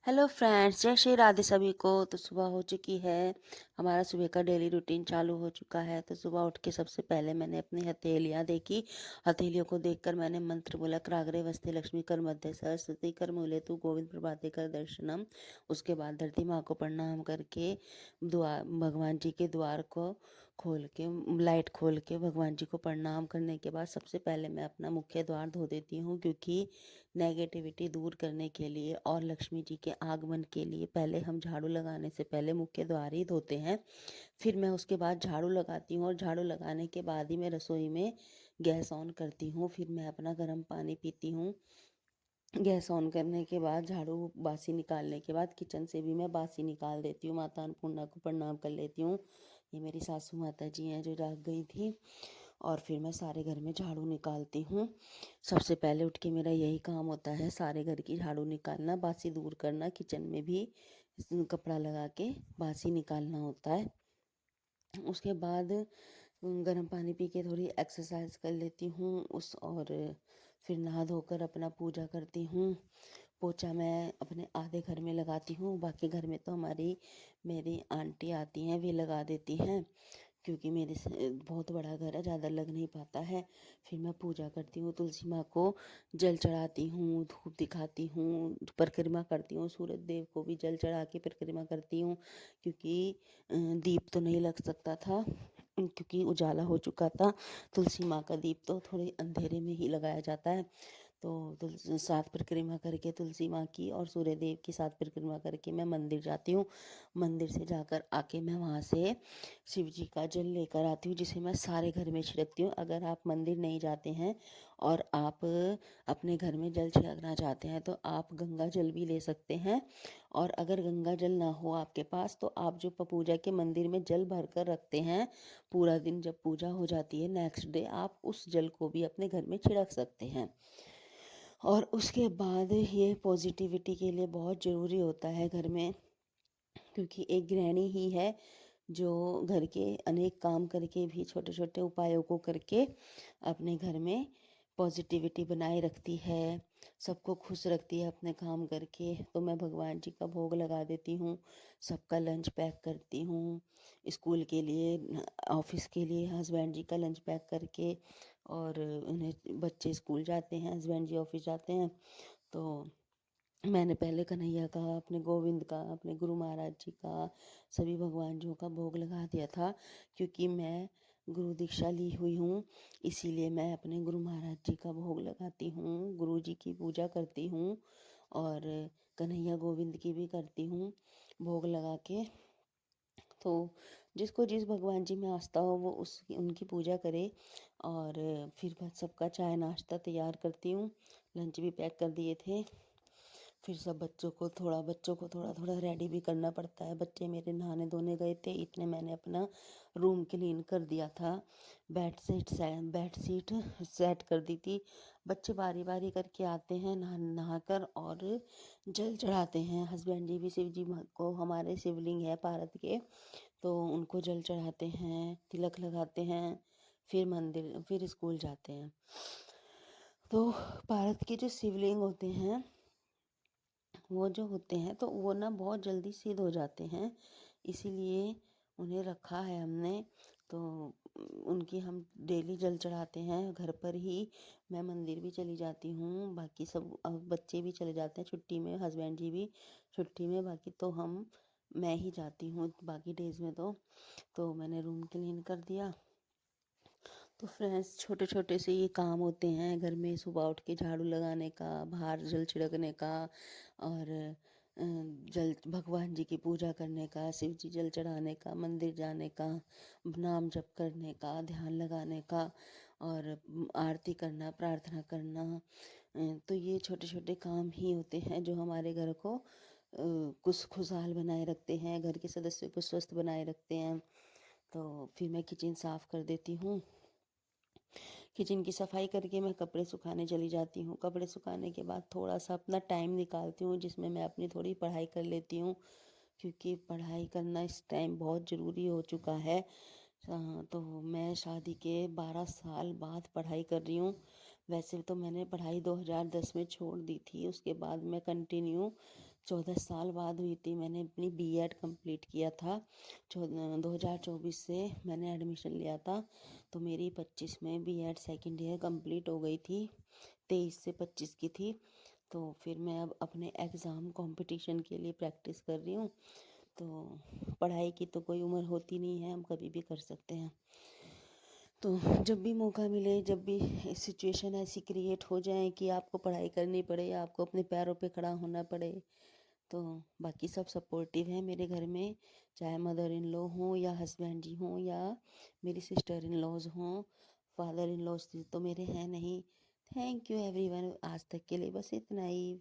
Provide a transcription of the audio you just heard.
Hello friends, जय श्री राधे सभी को। तो सुबह हो चुकी है, हमारा सुबह का डेली रूटीन चालू हो चुका है। तो सुबह उठ के सबसे पहले मैंने अपनी हथेलियाँ देखी। हथेलियों को देखकर मैंने मंत्र बोला, कराग्रे वस्ते लक्ष्मी कर मध्य सरस्वती कर मूले तू गोविंद प्रभाते कर दर्शनम। उसके बाद धरती माँ को प्रणाम करके द्वार भगवान जी के द्वार को खोल के लाइट खोल के भगवान जी को प्रणाम करने के बाद सबसे पहले मैं अपना मुख्य द्वार धो देती हूँ, क्योंकि नेगेटिविटी दूर करने के लिए और लक्ष्मी जी के आगमन के लिए पहले हम झाड़ू लगाने से पहले मुख्य द्वार ही धोते हैं। फिर मैं उसके बाद झाड़ू लगाती हूँ और झाड़ू लगाने के बाद ही मैं रसोई में गैस ऑन करती हूँ। फिर मैं अपना गर्म पानी पीती हूँ। गैस ऑन करने के बाद झाड़ू बासी निकालने के बाद किचन से भी मैं बासी निकाल देती हूँ। माता अन्नपूर्णा को प्रणाम कर लेती हूँ। ये मेरी सासू माता जी हैं जो जाग गई थी। और फिर मैं सारे घर में झाड़ू निकालती हूँ। सबसे पहले उठ के मेरा यही काम होता है, सारे घर की झाड़ू निकालना, बासी दूर करना, किचन में भी कपड़ा लगा के बासी निकालना होता है। उसके बाद गर्म पानी पी के थोड़ी एक्सरसाइज कर लेती हूँ उस और फिर नहा धोकर अपना पूजा करती हूँ। पोछा मैं अपने आधे घर में लगाती हूँ, बाकी घर में तो मेरी आंटी आती हैं, वे लगा देती हैं, क्योंकि मेरे से बहुत बड़ा घर है, ज़्यादा लग नहीं पाता है। फिर मैं पूजा करती हूँ, तुलसी माँ को जल चढ़ाती हूँ, धूप दिखाती हूँ, परिक्रमा करती हूँ, सूरज देव को भी जल चढ़ा के परिक्रमा करती हूँ, क्योंकि दीप तो नहीं लग सकता था, क्योंकि उजाला हो चुका था। तुलसी माँ का दीप तो थोड़े अंधेरे में ही लगाया जाता है। तो सात परिक्रमा करके तुलसी माँ की और सूर्य देव की सात परिक्रमा करके मैं मंदिर जाती हूँ। मंदिर से जाकर आके मैं वहाँ से शिव जी का जल लेकर आती हूँ, जिसे मैं सारे घर में छिड़कती हूँ। अगर आप मंदिर नहीं जाते हैं और आप अपने घर में जल छिड़कना चाहते हैं तो आप गंगा जल भी ले सकते हैं। और अगर गंगा जल ना हो आपके पास तो आप जो पूजा के मंदिर में जल भर कर रखते हैं, पूरा दिन जब पूजा हो जाती है नेक्स्ट डे आप उस जल को भी अपने घर में छिड़क सकते हैं। और उसके बाद ये पॉजिटिविटी के लिए बहुत ज़रूरी होता है घर में, क्योंकि एक गृहिणी ही है जो घर के अनेक काम करके भी, छोटे छोटे उपायों को करके अपने घर में पॉजिटिविटी बनाए रखती है, सबको खुश रखती है अपने काम करके। तो मैं भगवान जी का भोग लगा देती हूँ, सबका लंच पैक करती हूँ, स्कूल के लिए, ऑफिस के लिए हस्बैंड जी का लंच पैक करके, और उन्हें बच्चे स्कूल जाते हैं, हस्बैंड जी ऑफिस जाते हैं। तो मैंने पहले कन्हैया का, अपने गोविंद का, अपने गुरु महाराज जी का, सभी भगवान जियों का भोग लगा दिया था, क्योंकि मैं गुरु दीक्षा ली हुई हूँ। इसीलिए मैं अपने गुरु महाराज जी का भोग लगाती हूँ, गुरु जी की पूजा करती हूँ और कन्हैया गोविंद की भी करती हूँ भोग लगा के। तो जिसको जिस भगवान जी में आस्था हो वो उसकी उनकी पूजा करे। और फिर मैं सबका चाय नाश्ता तैयार करती हूँ, लंच भी पैक कर दिए थे। फिर सब बच्चों को थोड़ा थोड़ा रेडी भी करना पड़ता है। बच्चे मेरे नहाने धोने गए थे, इतने मैंने अपना रूम क्लीन कर दिया था, बेड शीट सेट कर दी थी। बच्चे बारी बारी करके आते हैं, नहा कर और जल चढ़ाते हैं। हस्बैंड जी भी शिव जी को, हमारे शिवलिंग है भारत के, तो उनको जल चढ़ाते हैं, तिलक लगाते हैं, फिर स्कूल जाते हैं। तो भारत के जो शिवलिंग होते हैं वो जो होते हैं तो वो ना बहुत जल्दी सिद्ध हो जाते हैं, इसीलिए उन्हें रखा है हमने। तो उनकी हम डेली जल चढ़ाते हैं घर पर ही। मैं मंदिर भी चली जाती हूँ, बाकी सब बच्चे भी चले जाते हैं छुट्टी में, हस्बैंड जी भी छुट्टी में, बाकी तो मैं ही जाती हूँ बाकी डेज में। तो मैंने रूम क्लीन कर दिया। तो फ्रेंड्स, छोटे छोटे से ये काम होते हैं घर में, सुबह उठ के झाड़ू लगाने का, बाहर जल छिड़कने का, और जल भगवान जी की पूजा करने का, शिव जी जल चढ़ाने का, मंदिर जाने का, नाम जप करने का, ध्यान लगाने का, और आरती करना, प्रार्थना करना। तो ये छोटे छोटे काम ही होते हैं जो हमारे घर को कुछ खुशहाल बनाए रखते हैं, घर के सदस्यों को स्वस्थ बनाए रखते हैं। तो फिर मैं किचन साफ कर देती हूँ। किचन की सफाई करके मैं कपड़े सुखाने चली जाती हूँ। कपड़े सुखाने के बाद थोड़ा सा अपना टाइम निकालती हूँ, जिसमें मैं अपनी थोड़ी पढ़ाई कर लेती हूँ, क्योंकि पढ़ाई करना इस टाइम बहुत ज़रूरी हो चुका है। तो मैं शादी के 12 साल बाद पढ़ाई कर रही हूँ। वैसे तो मैंने पढ़ाई 2010 में छोड़ दी थी, उसके बाद मैं कंटिन्यू 14 साल बाद हुई थी। मैंने अपनी बीएड कंप्लीट किया था। 2024 से मैंने एडमिशन लिया था, तो मेरी 25 में बीएड सेकंड ईयर कंप्लीट हो गई थी। 23 से 25 की थी। तो फिर मैं अब अपने एग्ज़ाम कंपटीशन के लिए प्रैक्टिस कर रही हूँ। तो पढ़ाई की तो कोई उम्र होती नहीं है, हम कभी भी कर सकते हैं। तो जब भी मौका मिले, जब भी सिचुएशन ऐसी क्रिएट हो जाए कि आपको पढ़ाई करनी पड़े या आपको अपने पैरों पे खड़ा होना पड़े, तो बाकी सब सपोर्टिव हैं मेरे घर में। चाहे मदर इन लॉ हों या हस्बैंड जी हों या मेरी सिस्टर इन लॉज हों, फादर इन लॉज तो मेरे हैं नहीं। थैंक यू एवरीवन, आज तक के लिए बस इतना ही।